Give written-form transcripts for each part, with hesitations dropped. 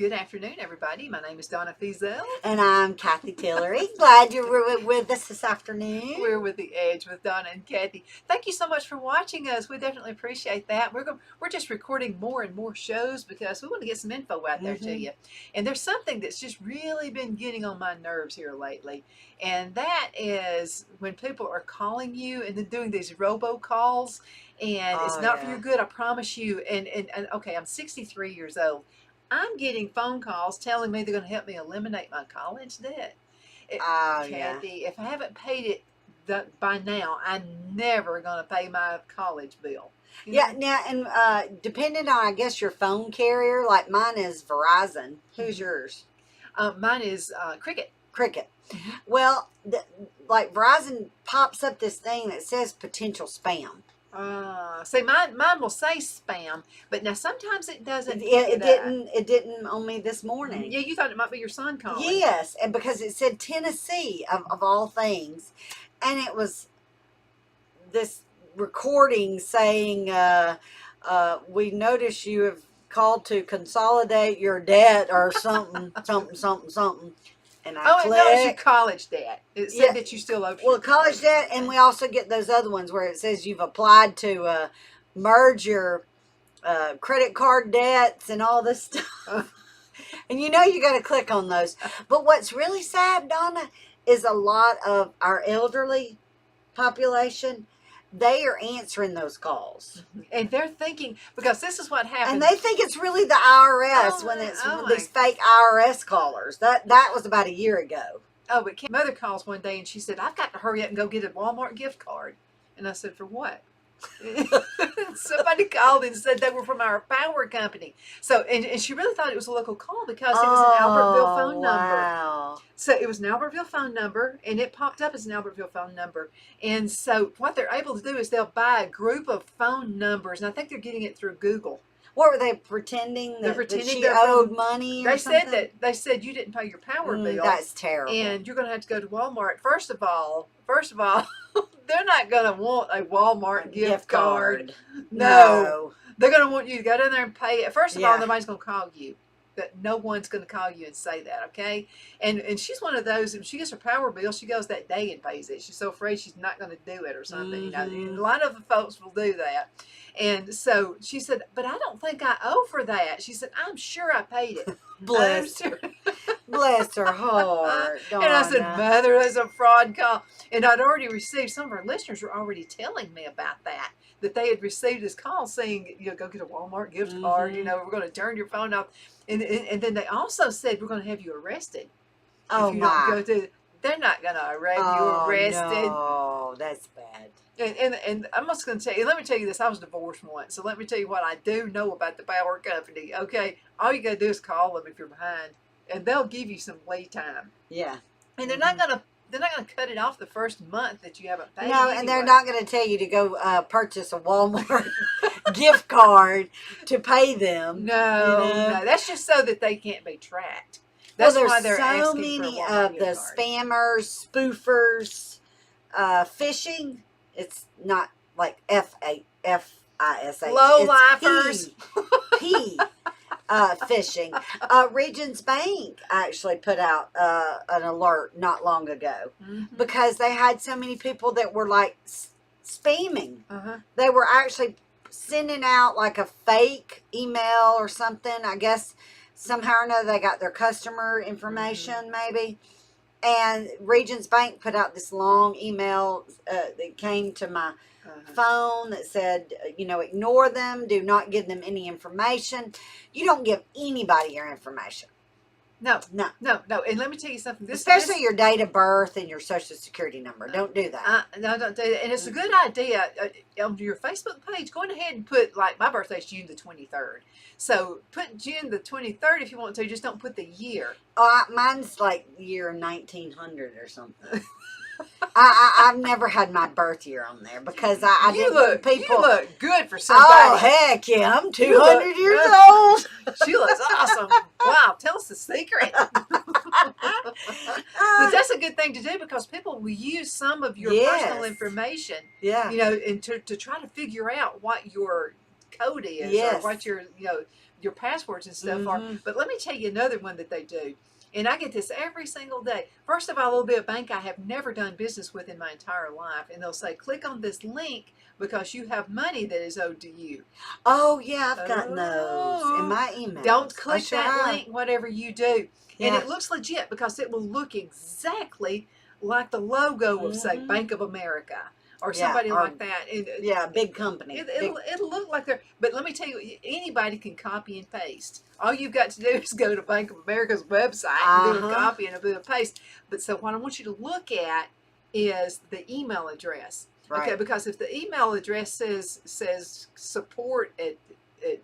Good afternoon, everybody. My name is Donna Fiesel. And I'm Cathy Tillery. Glad you were with us this afternoon. We're with The Edge with Donna and Cathy. Thank you so much for watching us. We definitely appreciate that. We're just recording more and more shows because we want to get some info out there to you. And there's something that's just really been getting on my nerves here lately. And that is when people are calling you and then doing these robocalls. And it's not for your good, I promise you. And okay, I'm 63 years old. I'm getting phone calls telling me they're going to help me eliminate my college debt. Cathy, if I haven't paid it by now, I'm never going to pay my college bill. Yeah, now, and depending on, I guess, your phone carrier, like mine is Verizon. Who's yours? Mine is Cricket. Cricket. Well, like Verizon pops up this thing that says potential spam. See, mine will say spam, but now sometimes it doesn't. It didn't on me this morning. Yeah, you thought it might be your son calling. Yes, and because it said Tennessee of all things, and it was this recording saying, "We notice you have called to consolidate your debt or something, something." And I clicked. No, it's your college debt. It said that you still owe. Well, college debt, and we also get those other ones where it says you've applied to merge your credit card debts and all this stuff. And you know you got to click on those. But what's really sad, Donna, is a lot of our elderly population, they are answering those calls. And they're thinking, because this is what happens. And they think it's really the IRS when it's these fake IRS callers. That was about a year ago. Oh, but mother calls one day and she said, I've got to hurry up and go get a Walmart gift card. And I said, for what? Somebody called and said they were from our power company. So, and she really thought it was a local call because it was an Albertville phone number. So it was an Albertville phone number, and it popped up as an Albertville phone number. And so what they're able to do is they'll buy a group of phone numbers, and I think they're getting it through Google. What were they pretending? That she owed money or something? They said you didn't pay your power bill. That's terrible. And you're going to have to go to Walmart. First of all, they're not going to want a Walmart gift card. No. They're going to want you to go down there and pay it. First of all, nobody's going to call you. That no one's going to call you and say that, okay? And she's one of those, if she gets her power bill, she goes that day and pays it. She's so afraid she's not going to do it or something. You know, and a lot of the folks will do that. And so she said, but I don't think I owe for that. She said, I'm sure I paid it. Bless her. Bless her heart, Donna. And I said, Mother, that's a fraud call. And I'd already received, some of our listeners were already telling me about that they had received this call saying, you know, go get a Walmart gift card, you know, we're going to turn your phone off. And then they also said, we're going to have you arrested. Oh, if you don't go to, they're not going to have you arrested. Oh, that's bad. And I'm just going to tell you, let me tell you this, I was divorced once, so let me tell you what I do know about the power company, okay? All you got to do is call them if you're behind, and they'll give you some lead time. Yeah. And they're not going to cut it off the first month that you haven't paid. No, and they're not going to tell you to go purchase a Walmart gift card to pay them. No, that's just so that they can't be tracked. That's why they're so many of the spammers, spoofers, phishing. It's not like F-I-S-H. Low-lifers. P. Phishing. Regions Bank actually put out an alert not long ago because they had so many people that were like spamming. They were actually sending out like a fake email or something. I guess somehow or another they got their customer information maybe. And Regions Bank put out this long email that came to my phone that said, you know, ignore them. Do not give them any information. You don't give anybody your information. No. And let me tell you something. Especially your date of birth and your social security number. Don't do that. No, don't do that. And it's a good idea. On your Facebook page, go ahead and put, like, my birthday's June the 23rd. So put June the 23rd if you want to. Just don't put the year. Mine's like year 1900 or something. I've never had my birth year on there because I didn't want people. You look good for somebody. Oh, heck yeah. I'm 200 years old. She looks awesome. Wow. Tell us the secret. But that's a good thing to do because people will use some of your personal information. Yeah. You know, and to try to figure out what your code is or what your, you know, your passwords and stuff are. But let me tell you another one that they do. And I get this every single day. First of all, it'll be a bank I have never done business with in my entire life. And they'll say, click on this link because you have money that is owed to you. Oh, yeah, I've gotten those in my email. Don't click that link, whatever you do. Yeah. And it looks legit because it will look exactly like the logo of, say, Bank of America. Or somebody like that. Yeah, big company. It'll look like they're, but let me tell you, anybody can copy and paste. All you've got to do is go to Bank of America's website and do a copy and do a paste. But so what I want you to look at is the email address. Right. Okay, because if the email address says support at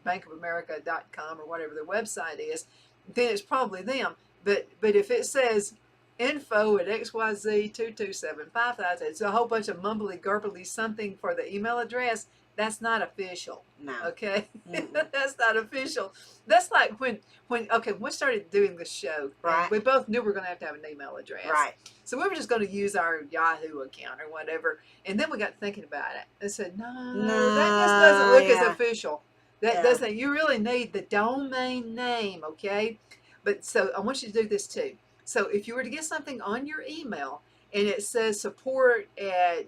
bankofamerica.com or whatever their website is, then it's probably them. But if it says info at XYZ2275000, it's a whole bunch of mumbly gurgly something for the email address, that's not official. No. Okay? That's not official. That's like when we started doing this show, right, we both knew we were going to have an email address. Right. So we were just going to use our Yahoo account or whatever. And then we got thinking about it and said, no, that just doesn't look as official. That doesn't, you really need the domain name, okay? But so I want you to do this too. So if you were to get something on your email and it says support at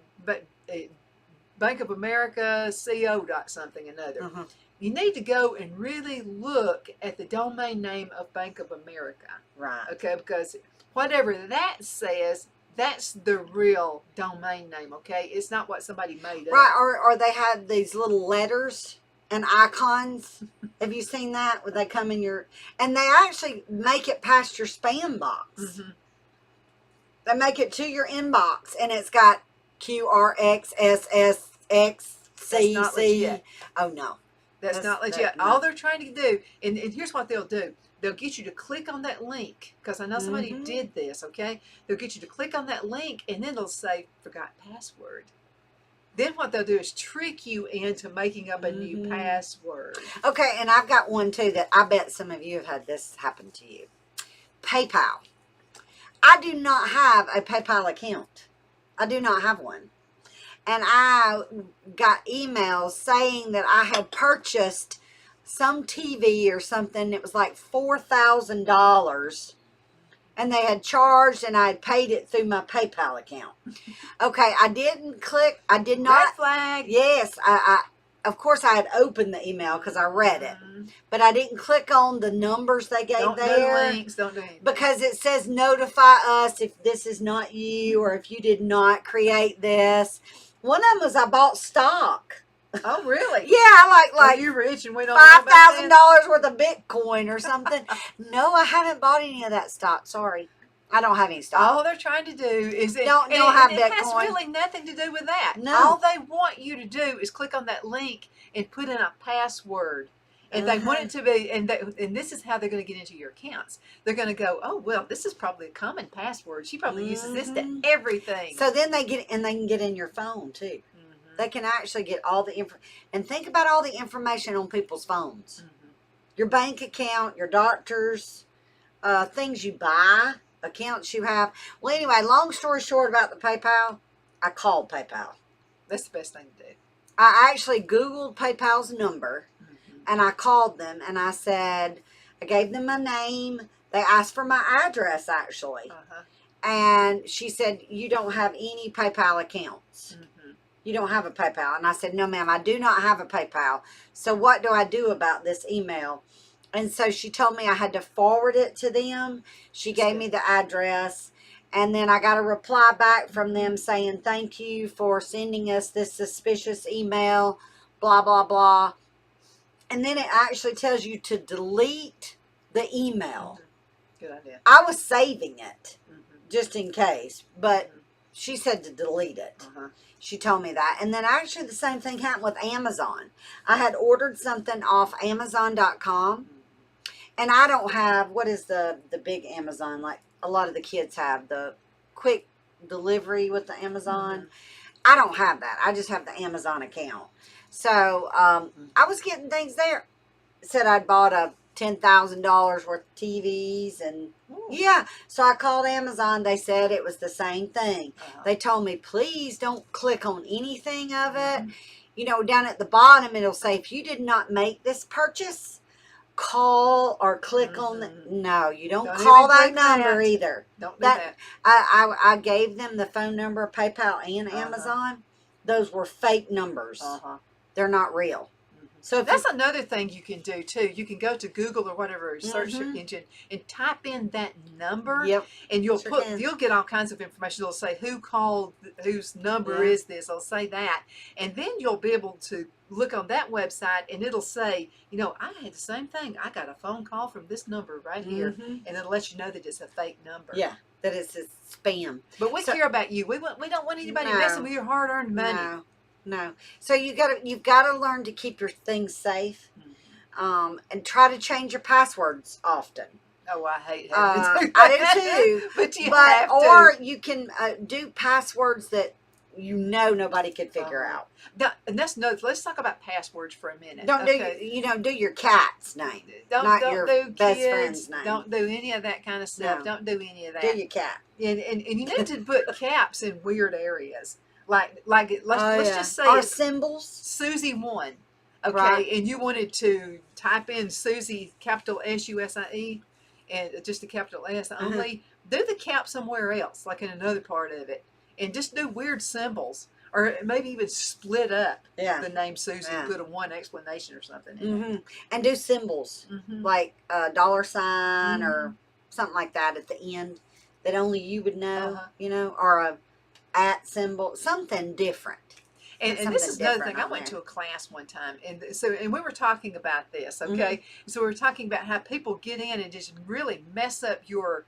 Bank of America CO dot something another, you need to go and really look at the domain name of Bank of America. Right. Okay, because whatever that says, that's the real domain name, okay? It's not what somebody made up. Right, or they have these little letters and icons. Have you seen that? Where they come in your, and they actually make it past your spam box. They make it to your inbox, and it's got QRXSSXCC. Oh no, that's not legit. All they're trying to do, and here's what they'll do. They'll get you to click on that link, because I know somebody did this, okay? They'll get you to click on that link, and then they'll say, forgot password. Then what they'll do is trick you into making up a new password. Okay, and I've got one too that I bet some of you have had this happen to you. PayPal. I do not have a PayPal account. I do not have one. And I got emails saying that I had purchased some TV or something. It was like $4,000. And they had charged, and I had paid it through my PayPal account. Okay, I didn't click. I did not. Red flag. Yes, I of course I had opened the email because I read it, but I didn't click on the numbers they gave Don't there. do links. Don't do anything. Because it says notify us if this is not you or if you did not create this. One of them was I bought stock. Oh, really? Yeah, like you rich and we don't $5,000 worth of Bitcoin or something. No, I haven't bought any of that stock. Sorry, I don't have any stock. All they're trying to do is don't have Bitcoin. It has really nothing to do with that. No. All they want you to do is click on that link and put in a password. And they want it to be, and this is how they're going to get into your accounts. They're going to go, oh, well, this is probably a common password. She probably uses this to everything. So then they can get in your phone too. They can actually get all the info. And think about all the information on people's phones. Your bank account, your doctors, things you buy, accounts you have. Well, anyway, long story short about the PayPal, I called PayPal. That's the best thing to do. I actually Googled PayPal's number, and I called them, and I said, I gave them my name. They asked for my address, actually. And she said, you don't have any PayPal accounts. You don't have a PayPal. And I said, no, ma'am, I do not have a PayPal. So what do I do about this email? And so she told me I had to forward it to them. She gave me the address. And then I got a reply back from them saying, thank you for sending us this suspicious email, blah, blah, blah. And then it actually tells you to delete the email. Good idea. I was saving it just in case, but she said to delete it. She told me that. And then actually the same thing happened with Amazon. I had ordered something off Amazon.com. And I don't have, what is the big Amazon, like a lot of the kids have, the quick delivery with the Amazon. I don't have that. I just have the Amazon account. So I was getting things there. It said I'd bought a $10,000 worth of TVs and yeah. So I called Amazon. They said it was the same thing. They told me, please don't click on anything of it. You know, down at the bottom, it'll say, if you did not make this purchase, call or click on the, no, you don't Don't call even that click number that. either. Don't do that. I gave them the phone number, PayPal and Amazon. Those were fake numbers. They're not real. So that's another thing you can do too. You can go to Google or whatever search engine and type in that number, and you'll you'll get all kinds of information. It'll say who called, whose number is this. It'll say that, and then you'll be able to look on that website, and it'll say, you know, I had the same thing. I got a phone call from this number right here, and it'll let you know that it's a fake number. Yeah, that it's a spam. But we care about you. We don't want anybody messing with your hard-earned money. No. So you've got to learn to keep your things safe, and try to change your passwords often. Oh, I hate having to do that. I do too. But you have to. Or you can do passwords that you know nobody could figure out. And that's no. Let's talk about passwords for a minute. Don't do your cat's name, not your best friend's name. Don't do any of that kind of stuff. No. Don't do any of that. Do your cat. And you need to put caps in weird areas. Like let's just say our symbols. Susie 1. Okay, and you wanted to type in Susie, capital SUSIE, and just a capital S only. Do the cap somewhere else, like in another part of it, and just do weird symbols, or maybe even split up the name Susie, put a 1 explanation or something in it. And do symbols like a $ or something like that at the end that only you would know, you know, or a @ symbol, something different. And this is another thing. I went to a class one time, and we were talking about this. Okay, so we were talking about how people get in and just really mess up your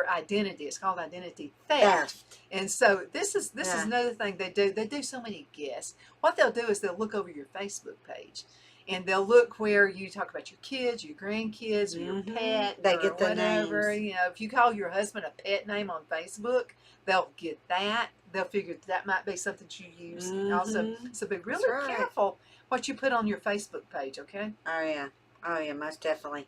identity. It's called identity theft. And so this is another thing they do. They do so many guesses. What they'll do is they'll look over your Facebook page, and they'll look where you talk about your kids, your grandkids, or your pet, they or get the whatever. names. You know, if you call your husband a pet name on Facebook, they'll get that. They'll figure that might be something you use also. So be really careful what you put on your Facebook page, okay? Oh yeah, most definitely.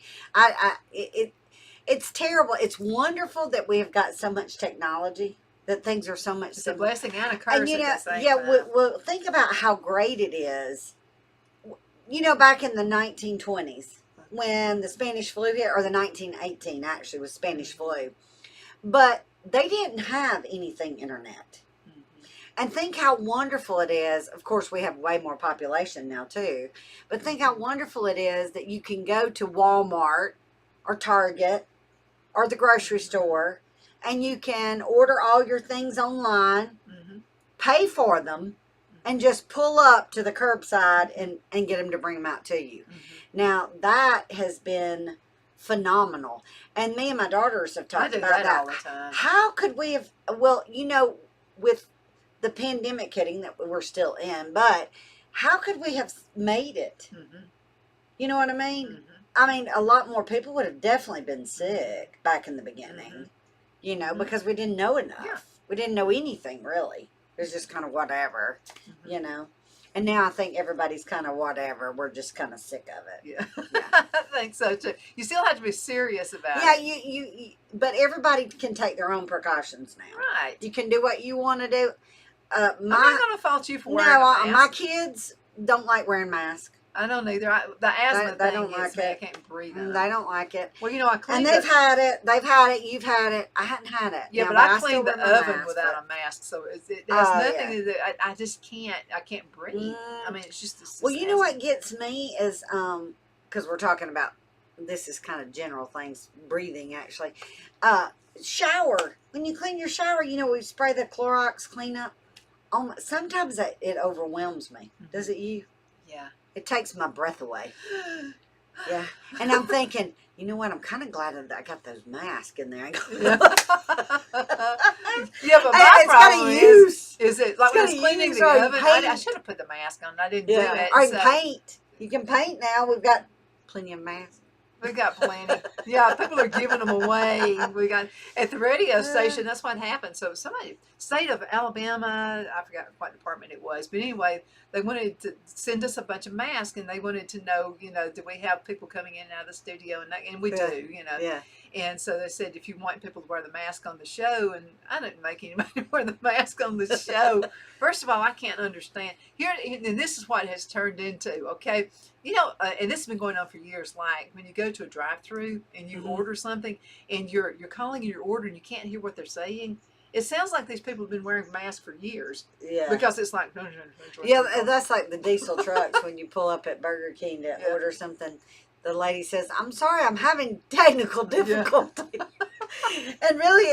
It's terrible. It's wonderful that we have got so much technology, that things are so much It's a blessing and a curse. And, you know, at the same time. well, think about how great it is. You know, back in the 1920s, when the Spanish flu hit, or the 1918 actually was Spanish flu, but they didn't have anything internet. And think how wonderful it is. Of course, we have way more population now too, but think how wonderful it is that you can go to Walmart or Target or the grocery store, and you can order all your things online, pay for them, and just pull up to the curbside and get them to bring them out to you. Now, that has been phenomenal. And me and my daughters have talked about that all the time. How could we have, well, you know, with the pandemic hitting that we're still in, but how could we have made it? You know what I mean? I mean, a lot more people would have definitely been sick back in the beginning, you know, because we didn't know enough. We didn't know anything, really. It was just kind of whatever, you know. And now I think everybody's kind of whatever. We're just kind of sick of it. Yeah. I think so too. You still have to be serious about it. Yeah, you but everybody can take their own precautions now. Right. You can do what you want to do. I'm not going to fault you for wearing a mask. My kids don't like wearing masks. I don't either. The asthma they thing don't like it. I can't breathe. They don't like it. Well, you know, I cleaned. And they've had it. They've had it. You've had it. I hadn't had it. Yeah, but I cleaned the oven without a mask, so it has nothing to do. I just can't. I can't breathe. I mean, it's just. Well, you know what gets me is because we're talking about, this is kind of general things, breathing actually. Shower. When you clean your shower, you know, we spray the Clorox cleanup. Sometimes it overwhelms me. Does it you? Yeah. It takes my breath away. Yeah. And I'm thinking, you know what? I'm kind of glad that I got those masks in there. Yeah, but my problem is it like when I was cleaning the oven, I should have put the mask on. I didn't do it. Or paint. You can paint now. We've got plenty of masks. We got plenty. Yeah, people are giving them away. We got at the radio station. That's what happened. So somebody, state of Alabama, I forgot what department it was, but anyway, they wanted to send us a bunch of masks, and they wanted to know, you know, do we have people coming in and out of the studio, and we do, you know. Yeah. And so they said, if you want people to wear the mask on the show, and I didn't make anybody wear the mask on the show. First of all, I can't understand here, and this is what it has turned into. Okay, and this has been going on for years. Like when you go to a drive-through and you order something, and you're calling your order and you can't hear what they're saying. It sounds like these people have been wearing masks for years. Yeah. Because it's like. Yeah, that's like the diesel trucks when you pull up at Burger King to order something. The lady says, "I'm sorry, I'm having technical difficulty." And really,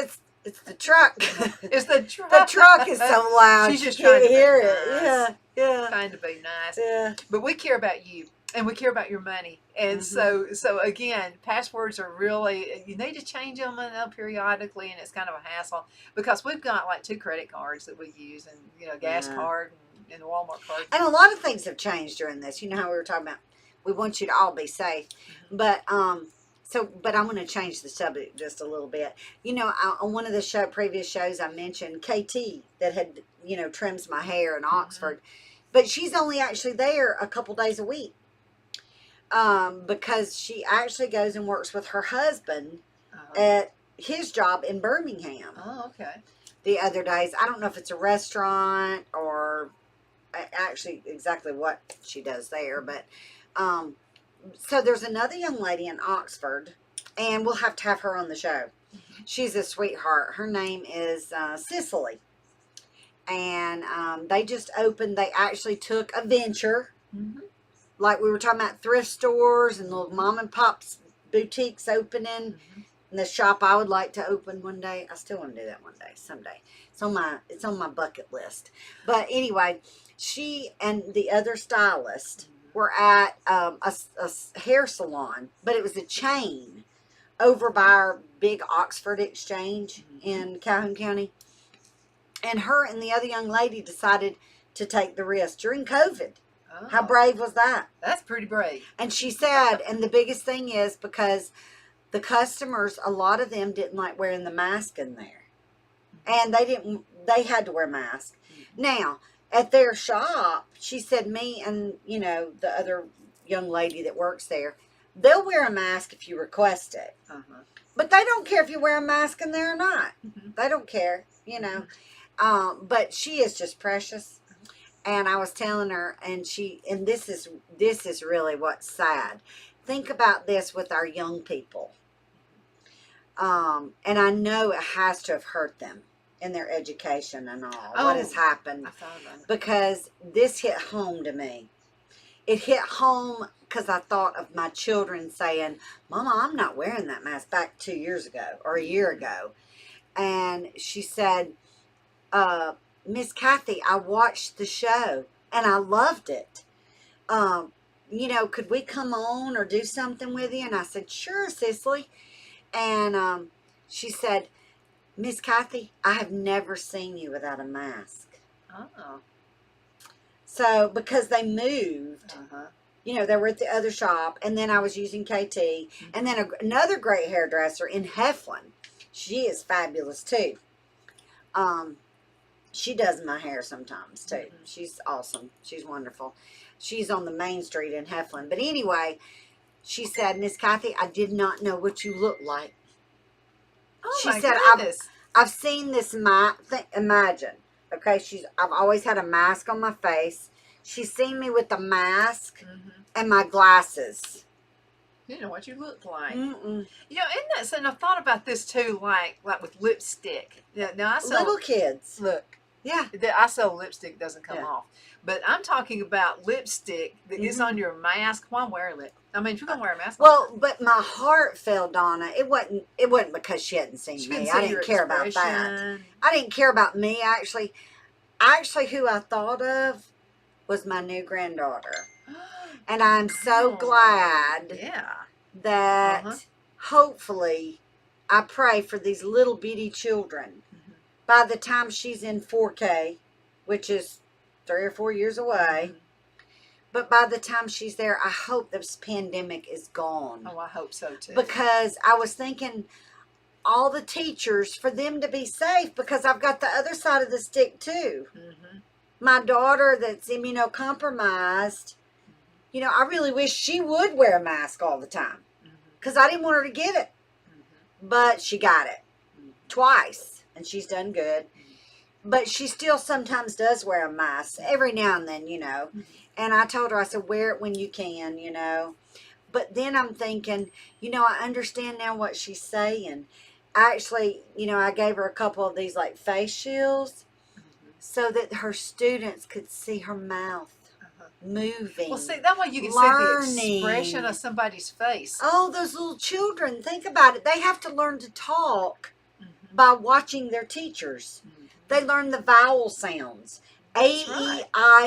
it's the truck. It's the truck. The truck is so loud. She's just you can't trying to hear be it. nice. Yeah. Trying to be nice. Yeah. But we care about you. And we care about your money. And so again, passwords are really, you need to change them periodically, and it's kind of a hassle because we've got like 2 credit cards that we use, and gas card and the Walmart card. And a lot of things have changed during this. You know how we were talking about we want you to all be safe, but but I'm going to change the subject just a little bit. On one of the previous shows, I mentioned Cathy that had trims my hair in Oxford, but she's only actually there a couple days a week. Because she actually goes and works with her husband at his job in Birmingham. Oh, okay. The other days, I don't know if it's a restaurant or actually exactly what she does there, but so there's another young lady in Oxford, and we'll have to have her on the show. She's a sweetheart. Her name is Cicely, and they just opened. They actually took a venture. Like we were talking about thrift stores and little mom and pop's boutiques opening. And the shop I would like to open one day. I still want to do that one day, someday. It's on my bucket list. But anyway, she and the other stylist were at a hair salon, but it was a chain over by our big Oxford Exchange in Calhoun County. And her and the other young lady decided to take the risk during COVID. Oh. How brave was that? That's pretty brave. And she said, and the biggest thing is because the customers, a lot of them didn't like wearing the mask in there. And they had to wear masks. Now, at their shop, she said me and, the other young lady that works there, they'll wear a mask if you request it. But they don't care if you wear a mask in there or not. They don't care, But she is just precious. And I was telling her, and this is really what's sad. Think about this with our young people. And I know it has to have hurt them in their education and all. What has happened? I thought about it. Because this hit home to me. It hit home because I thought of my children saying, "Mama, I'm not wearing that mask," back 2 years ago or a year ago. And she said, "Miss Cathy, I watched the show and I loved it. Could we come on or do something with you?" And I said, "Sure, Cicely." And she said, "Miss Cathy, I have never seen you without a mask." Oh. So, because they moved, they were at the other shop, and then I was using KT, and then another great hairdresser in Heflin. She is fabulous too. She does my hair sometimes too. She's awesome. She's wonderful. She's on the main street in Heflin. But anyway, she said, "Miss Cathy, I did not know what you looked like." Oh, she my said, goodness. I've seen this imagine. Okay, I've always had a mask on my face. She's seen me with the mask and my glasses. You didn't know what you looked like. Mm-mm. Isn't that something? I've thought about this too, like with lipstick. Now I sell Little kids. Look, Yeah. I sell lipstick, doesn't come off. But I'm talking about lipstick that gets on your mask. Why wear it? I mean, if you're gonna wear a mask. Well, but my heart fell, Donna. It wasn't because she hadn't seen me. I didn't care about that. I didn't care about me actually. Actually, who I thought of was my new granddaughter. And I'm so glad that hopefully I pray for these little bitty children. By the time she's in 4K, which is 3 or 4 years away, but by the time she's there, I hope this pandemic is gone. Oh, I hope so too. Because I was thinking all the teachers, for them to be safe, because I've got the other side of the stick too. My daughter that's immunocompromised, I really wish she would wear a mask all the time because I didn't want her to get it. but she got it twice, and she's done good. But she still sometimes does wear a mask every now and then, And I told her, I said, wear it when you can, But then I'm thinking, I understand now what she's saying. Actually, I gave her a couple of these like face shields so that her students could see her mouth moving. Well, see, that way you can learning. see the expression of somebody's face. Oh, those little children, think about it. They have to learn to talk by watching their teachers. They learn the vowel sounds. A-E-I-O-U.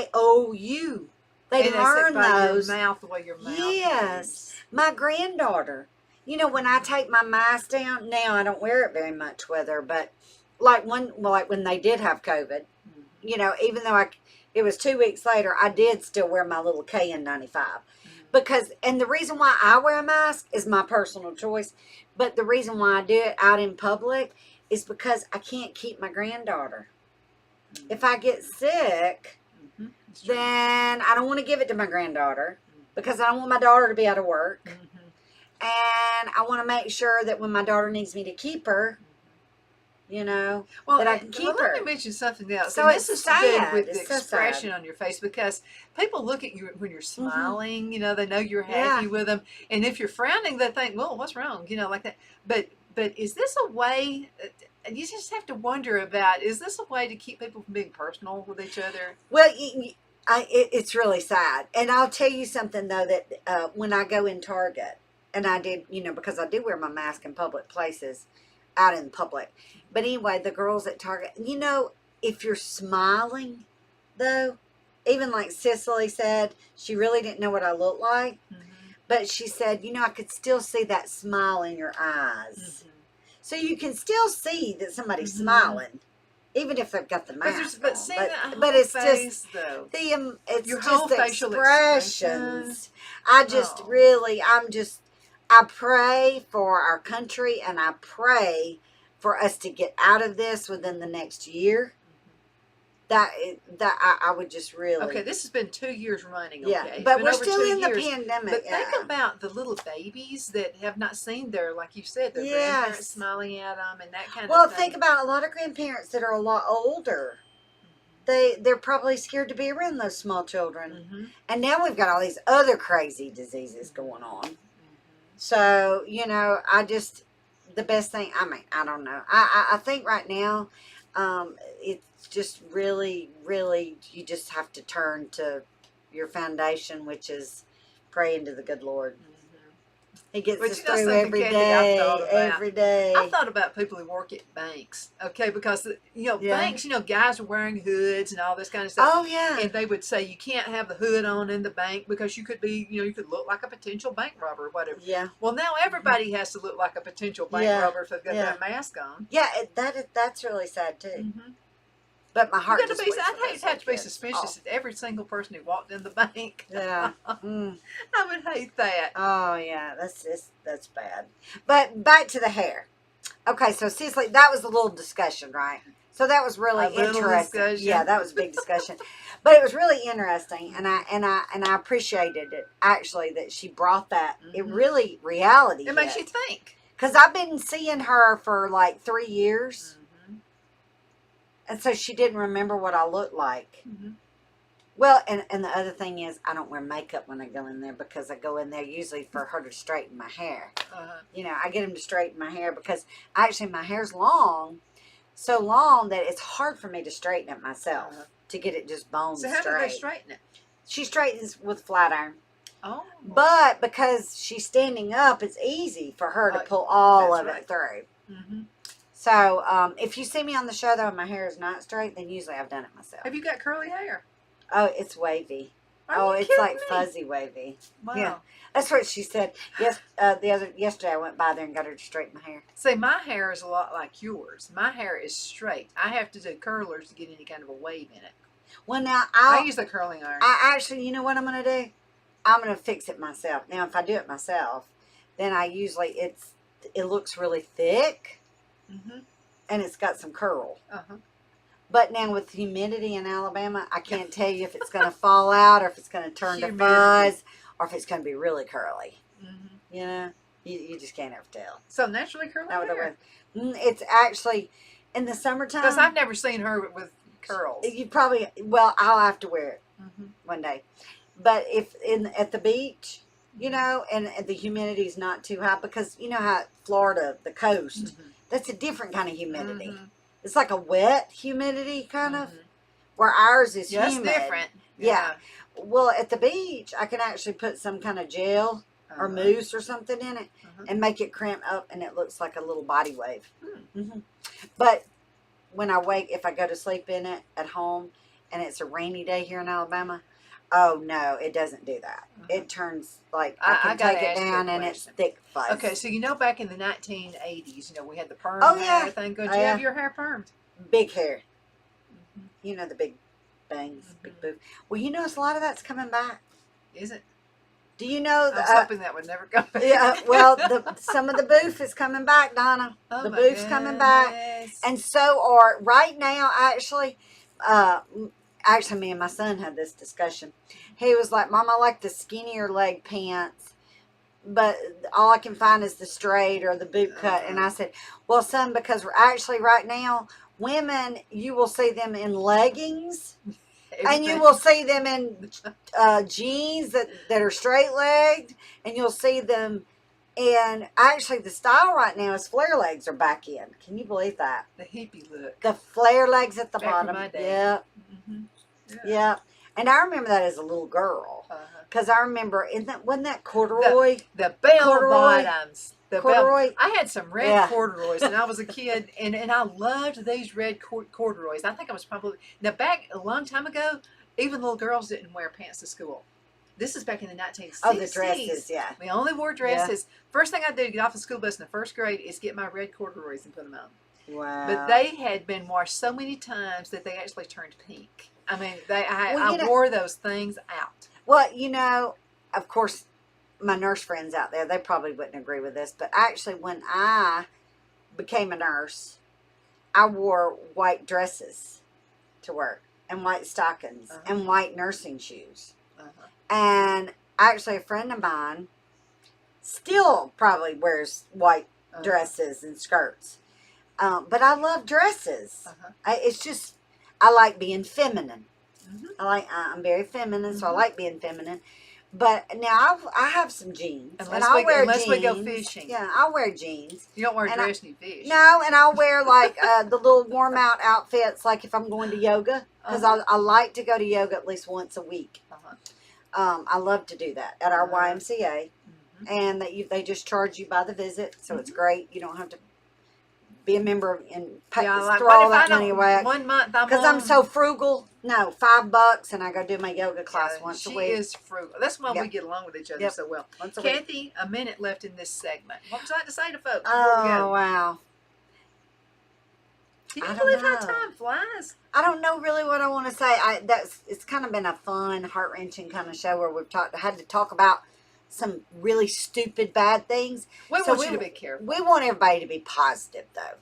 They learn those. Your mouth, the way your mouth Yes. moves. My granddaughter, when I take my mask down, now I don't wear it very much with her, but like when they did have COVID, even though it was 2 weeks later, I did still wear my little KN95. Because, and the reason why I wear a mask is my personal choice, but the reason why I do it out in public is because I can't keep my granddaughter. If I get sick, then I don't want to give it to my granddaughter because I don't want my daughter to be out of work. And I want to make sure that when my daughter needs me to keep her, that I can keep her. Let me mention something else. So and it's this is sad. to do with It's the so expression sad. on your face, because people look at you when you're smiling, they know you're happy with them. And if you're frowning, they think, well, what's wrong? Like that. But is this a way, you just have to wonder about, is this a way to keep people from being personal with each other? Well, it's really sad. And I'll tell you something, though, that when I go in Target, and I did, because I do wear my mask in public places, out in public. But anyway, the girls at Target, if you're smiling, though, even like Cicely said, she really didn't know what I looked like. But she said, I could still see that smile in your eyes. So you can still see that somebody's smiling, even if they've got the mask but on. See, but it's face, just though. it's Your just whole the facial expressions. I just really, I pray for our country, and I pray for us to get out of this within the next year. That I would just really. Okay, this has been 2 years running. Okay, Yeah, but we're still in the years. pandemic. But think about the little babies that have not seen their, like you said, their grandparents smiling at them and that kind of thing. Well, think about a lot of grandparents that are a lot older. They're probably scared to be around those small children. And now we've got all these other crazy diseases going on. So, the best thing, I don't know. I think right now, it's just really, really, you just have to turn to your foundation, which is praying to the good Lord. He gets us through every day. Every day. I thought about people who work at banks, okay, because banks, guys are wearing hoods and all this kind of stuff. Oh yeah. And they would say you can't have the hood on in the bank because you could be, you could look like a potential bank robber or whatever. Yeah. Well, now everybody has to look like a potential bank robber if they've got that mask on. Yeah, that's really sad too. But my heart. I'd have to be suspicious of every single person who walked in the bank. Yeah. I would hate that. Oh yeah, that's bad. But back to the hair. Okay, so Cicely, that was a little discussion, right? So that was really interesting. Yeah, that was a big discussion. But it was really interesting, and I appreciated it actually that she brought that. It really reality. It makes you think. Because I've been seeing her for like 3 years. And so she didn't remember what I looked like. Well, and the other thing is, I don't wear makeup when I go in there because I go in there usually for her to straighten my hair. I get them to straighten my hair because actually my hair's long, so long that it's hard for me to straighten it myself, to get it just bone straight. So how do they straighten it? She straightens with flat iron. Oh. But because she's standing up, it's easy for her to pull all of it through. So, if you see me on the show, though, and my hair is not straight, then usually I've done it myself. Have you got curly hair? Oh, it's wavy. It's like fuzzy wavy. Wow. Yeah. That's what she said. Yes, yesterday I went by there and got her to straighten my hair. See, my hair is a lot like yours. My hair is straight. I have to do curlers to get any kind of a wave in it. Well, now, I use the curling iron. I actually, you know what I'm going to do? I'm going to fix it myself. Now, if I do it myself, then I usually, it looks really thick. And it's got some curl. But now with humidity in Alabama, I can't tell you if it's going to fall out or if it's going to turn to fuzz or if it's going to be really curly. You You just can't ever tell. So naturally curly Not with the hair. wind. It's actually in the summertime. Because I've never seen her with curls. You probably, well, I'll have to wear it Mm-hmm. one day. But if at the beach, you know, and the humidity's not too high, because you know how Florida, the coast, Mm-hmm. that's a different kind of humidity. Mm-hmm. It's like a wet humidity kind of, Mm-hmm. where ours is Yeah, it's humid. different. Yeah. Well, at the beach, I can actually put some kind of gel or Uh-huh. mousse or something in it Uh-huh. and make it crimp up, and it looks like a little body wave. Hmm. But when I wake, if I go to sleep in it at home and it's a rainy day here in Alabama, oh no, it doesn't do that. Uh-huh. It turns like I I can gotta take it ask you a down and it's question. thick fuzz. Okay, so you know back in the 1980s, you know, we had the perm Oh, and yeah. everything. Did Oh, you yeah. have your hair permed? Big hair. Mm-hmm. You know, the big bangs, big Mhm. boof. Well, you notice a lot of that's coming back. Is it? Do you know I was hoping that would never come back. yeah, well, some of the boof is coming back, Donna. Oh The my boof's coming back. goodness. And so are, right now, actually, me and my son had this discussion. He was like, Mom, I like the skinnier leg pants, but all I can find is the straight or the boot cut. And I said, well, son, because we're actually right now, women, you will see them in leggings. And you will see them in jeans that are straight legged, and you'll see them in, actually the style right now is flare legs are back in. Can you believe that? The hippie look. The flare legs at the Back in bottom. my day. Yeah, Mm-hmm. yeah. And I remember that as a little girl, because I remember, wasn't that corduroy? The bell Corduroy. bottoms. The Corduroy. bell. I had some red Yeah. corduroys when I was a kid, and I loved these red corduroys. I think I was probably, now back a long time ago, even little girls didn't wear pants to school. This is back in the 1960s. Oh, the dresses, yeah. We only wore dresses. First thing I did to get off the school bus in the first grade is get my red corduroys and put them on. Wow. But they had been washed so many times that they actually turned pink. I mean, Well, you I know- wore those things out. Well, you know, of course, my nurse friends out there, they probably wouldn't agree with this, but actually when I became a nurse, I wore white dresses to work and white stockings and white nursing shoes. And actually a friend of mine still probably wears white dresses and skirts. But I love dresses. It's just, I like being feminine. I'm very feminine, so I like being feminine. But now I have some jeans, and I'll wear jeans. Unless we go fishing. Yeah, I'll wear jeans. You don't wear a And dress when you fish. No, and I'll wear like the little warm out outfits, like if I'm going to yoga, because I like to go to yoga at least once a week. I love to do that at our YMCA, and they just charge you by the visit, so it's great. You don't have to be a member and pay, like, throw what all if I that money don't- away. 1 month Because I'm so frugal. No, $5, and I go do my yoga class once a she week. is frugal. That's why Yep. we get along with each other Yep. so well. Once a week. Kathy, a minute left in this segment. What would you like to say to folks before we Oh, go? wow. Can I you don't believe how know. time flies? I don't know really what I want to say. It's kind of been a fun, heart wrenching kind of show where we've had to talk about some really stupid, bad things. We So want you to be careful. We want everybody to be positive, though,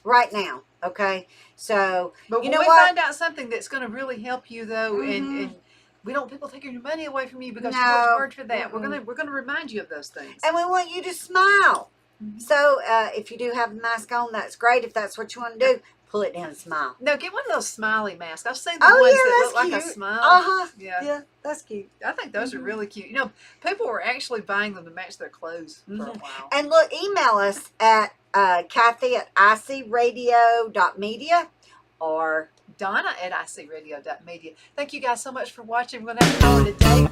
right now. Okay, so But you when know we what? find out something that's going to really help you, though, and we don't want people taking your money away from you because you worked No. hard for that. We're gonna remind you of those things. And we want you to smile. So if you do have a mask on, that's great. If that's what you want to do, pull it down and smile. No, get one of those smiley masks. I've seen the Oh, ones yeah, that that's look like a cute. smile. Uh-huh. Yeah. Yeah, that's cute. I think those are really cute. You know, people were actually buying them to match their clothes for a while. And look, email us at Cathy at icradio.media or Donna at icradio.media. Thank you guys so much for watching. We're going to have to call it a day.